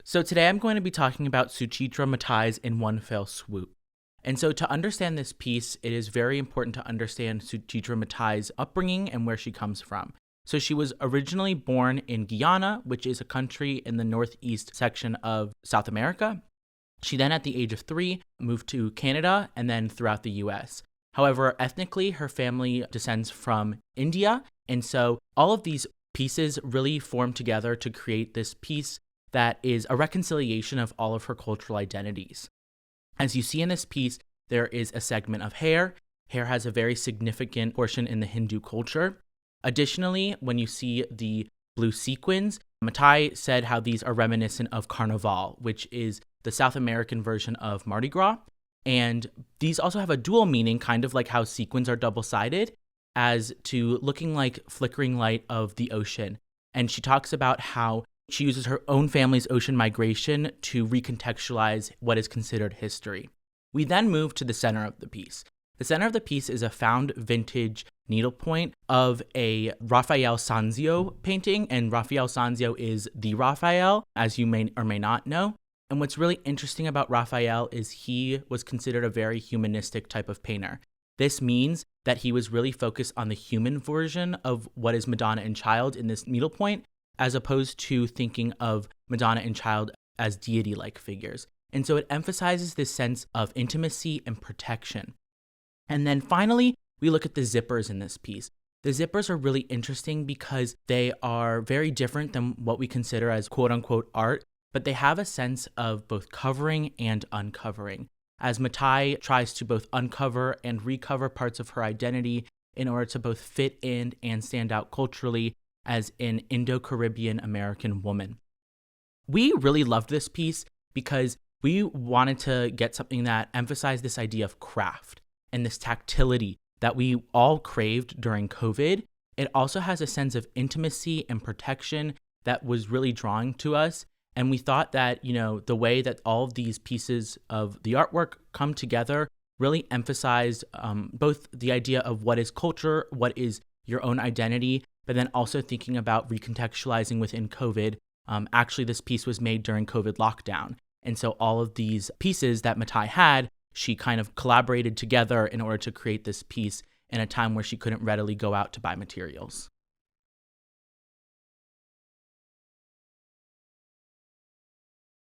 So today I'm going to be talking about Suchitra Mattai's In One Fell Swoop. And so to understand this piece, it is very important to understand Suchitra Mattai's upbringing and where she comes from. So she was originally born in Guyana, which is a country in the northeast section of South America. She then, at the age of 3, moved to Canada and then throughout the US. However, ethnically, her family descends from India. And so all of these pieces really form together to create this piece that is a reconciliation of all of her cultural identities. As you see in this piece, there is a segment of hair. Hair has a very significant portion in the Hindu culture. Additionally, when you see the blue sequins, Mattai said how these are reminiscent of Carnival, which is the South American version of Mardi Gras. And these also have a dual meaning, kind of like how sequins are double-sided, as to looking like flickering light of the ocean. And she talks about how she uses her own family's ocean migration to recontextualize what is considered history. We then move to the center of the piece. The center of the piece is a found vintage needlepoint of a Raphael Sanzio painting, and Raphael Sanzio is the Raphael, as you may or may not know. And what's really interesting about Raphael is he was considered a very humanistic type of painter. This means that he was really focused on the human version of what is Madonna and Child in this needlepoint, as opposed to thinking of Madonna and Child as deity-like figures. And so it emphasizes this sense of intimacy and protection. And then finally, we look at the zippers in this piece. The zippers are really interesting because they are very different than what we consider as quote-unquote art, but they have a sense of both covering and uncovering, as Mattai tries to both uncover and recover parts of her identity in order to both fit in and stand out culturally as an Indo-Caribbean American woman. We really loved this piece because we wanted to get something that emphasized this idea of craft and this tactility that we all craved during COVID. It also has a sense of intimacy and protection that was really drawing to us. And we thought that, the way that all of these pieces of the artwork come together really emphasized both the idea of what is culture, what is your own identity, but then also thinking about recontextualizing within COVID. Actually, this piece was made during COVID lockdown. And so all of these pieces that Mattai had, she kind of collaborated together in order to create this piece in a time where she couldn't readily go out to buy materials.